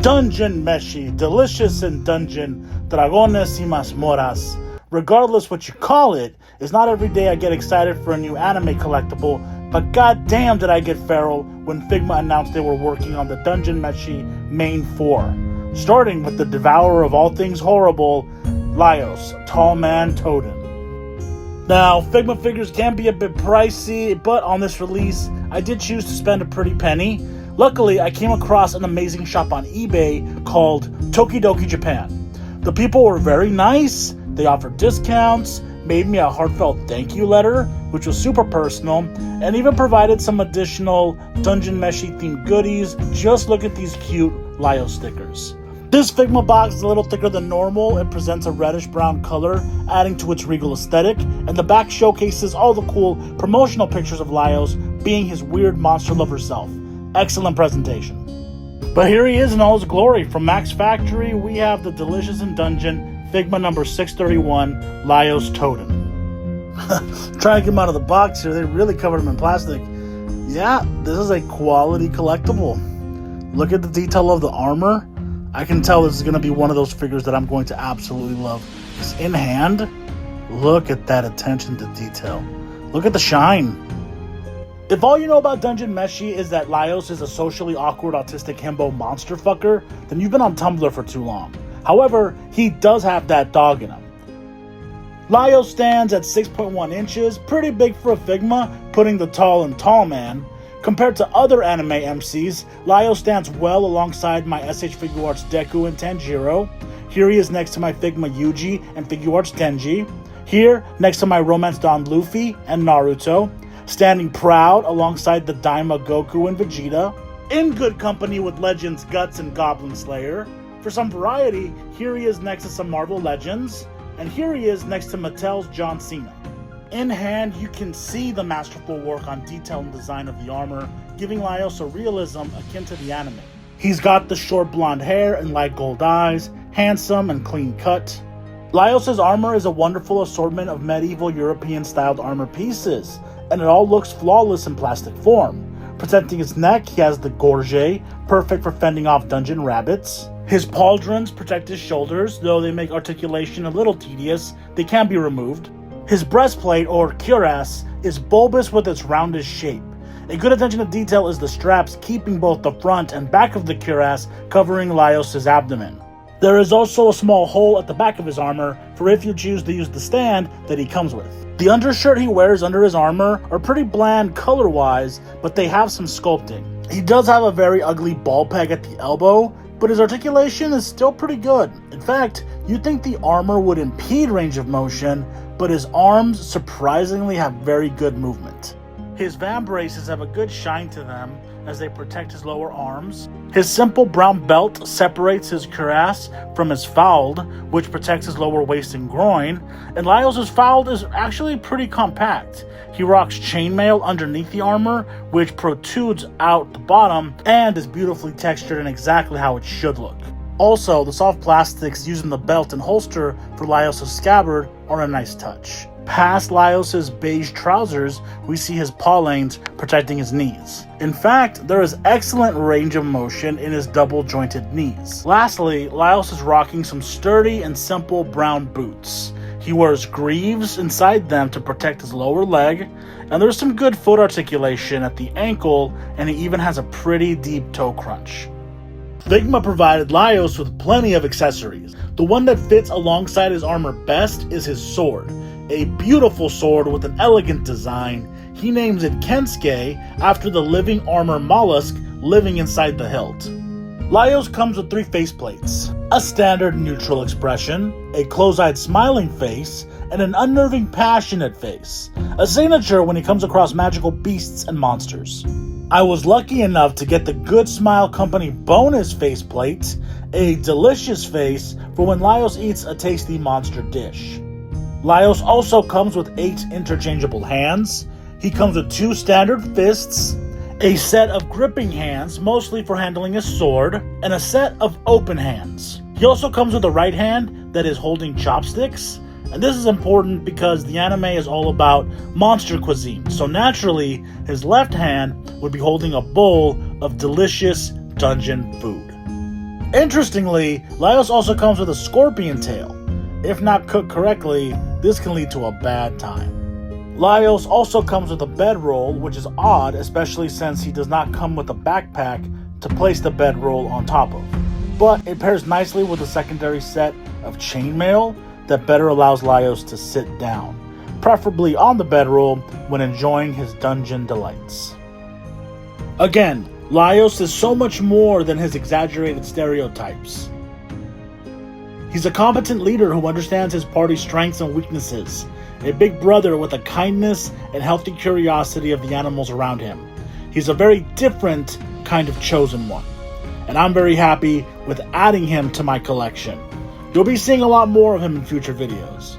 Dungeon Meshi, delicious in dungeon, dragones y mazmorras. Regardless what you call it, it's not every day I get excited for a new anime collectible, but goddamn did I get feral when Figma announced they were working on the Dungeon Meshi Main 4. Starting with the devourer of all things horrible, Laios Touden. Now, Figma figures can be a bit pricey, but on this release, I did choose to spend a pretty penny. Luckily, I came across an amazing shop on eBay called Tokidoki Japan. The people were very nice, they offered discounts, made me a heartfelt thank you letter, which was super personal, and even provided some additional Dungeon Meshi themed goodies. Just look at these cute Laios stickers. This Figma box is a little thicker than normal. It presents a reddish-brown color, adding to its regal aesthetic, and the back showcases all the cool promotional pictures of Laios being his weird monster lover self. Excellent presentation. But here he is in all his glory. From Max Factory, we have the delicious in dungeon Figma number 631, Laios Touden. Trying to get him out of the box here. They really covered him in plastic. Yeah, this is a quality collectible. Look at the detail of the armor. I can tell this is going to be one of those figures that I'm going to absolutely love. Because in hand, look at that attention to detail. Look at the shine. If all you know about Dungeon Meshi is that Laios is a socially awkward autistic himbo monster fucker, then you've been on Tumblr for too long. However, he does have that dog in him. Laios stands at 6.1 inches, pretty big for a Figma, putting the tall in tall man. Compared to other anime MCs, Laios stands well alongside my SH Figuarts Deku and Tanjiro. Here he is next to my Figma Yuji and Figuarts Denji. Here, next to my Romance Dawn Luffy and Naruto. Standing proud alongside the Daima Goku and Vegeta. In good company with Legends Guts and Goblin Slayer. For some variety, here he is next to some Marvel Legends. And here he is next to Mattel's John Cena. In hand, you can see the masterful work on detail and design of the armor, giving Laios a realism akin to the anime. He's got the short blonde hair and light gold eyes, handsome and clean cut. Laios' armor is a wonderful assortment of medieval European-styled armor pieces, and it all looks flawless in plastic form. Protecting his neck, he has the gorget, perfect for fending off dungeon rabbits. His pauldrons protect his shoulders, though they make articulation a little tedious, they can be removed. His breastplate, or cuirass, is bulbous with its roundish shape. A good attention to detail is the straps keeping both the front and back of the cuirass, covering Laios' abdomen. There is also a small hole at the back of his armor for if you choose to use the stand that he comes with. The undershirt he wears under his armor are pretty bland color-wise, but they have some sculpting. He does have a very ugly ball peg at the elbow, but his articulation is still pretty good. In fact, you'd think the armor would impede range of motion, but his arms surprisingly have very good movement. His vambraces have a good shine to them as they protect his lower arms. His simple brown belt separates his cuirass from his fauld, which protects his lower waist and groin, and Laios' fauld is actually pretty compact. He rocks chainmail underneath the armor, which protrudes out the bottom and is beautifully textured and exactly how it should look. Also, the soft plastics used in the belt and holster for Laios' scabbard are a nice touch. Past Laios' beige trousers, we see his paw lanes protecting his knees. In fact, there is excellent range of motion in his double-jointed knees. Lastly, Laios is rocking some sturdy and simple brown boots. He wears greaves inside them to protect his lower leg, and there's some good foot articulation at the ankle, and he even has a pretty deep toe crunch. Figma provided Laios with plenty of accessories. The one that fits alongside his armor best is his sword. A beautiful sword with an elegant design. He names it Kensuke after the living armor mollusk living inside the hilt. Laios comes with 3 faceplates. A standard neutral expression, a close-eyed smiling face, and an unnerving passionate face. A signature when he comes across magical beasts and monsters. I was lucky enough to get the Good Smile Company bonus faceplate, a delicious face for when Laios eats a tasty monster dish. Laios also comes with 8 interchangeable hands. He comes with 2 standard fists, a set of gripping hands, mostly for handling his sword, and a set of open hands. He also comes with a right hand that is holding chopsticks, and this is important because the anime is all about monster cuisine, so naturally, his left hand would be holding a bowl of delicious dungeon food. Interestingly, Laios also comes with a scorpion tail. If not cooked correctly, this can lead to a bad time. Laios also comes with a bedroll, which is odd, especially since he does not come with a backpack to place the bedroll on top of. But it pairs nicely with a secondary set of chainmail that better allows Laios to sit down, preferably on the bedroll when enjoying his dungeon delights. Again, Laios is so much more than his exaggerated stereotypes. He's a competent leader who understands his party's strengths and weaknesses, a big brother with a kindness and healthy curiosity of the animals around him. He's a very different kind of chosen one, and I'm very happy with adding him to my collection. You'll be seeing a lot more of him in future videos.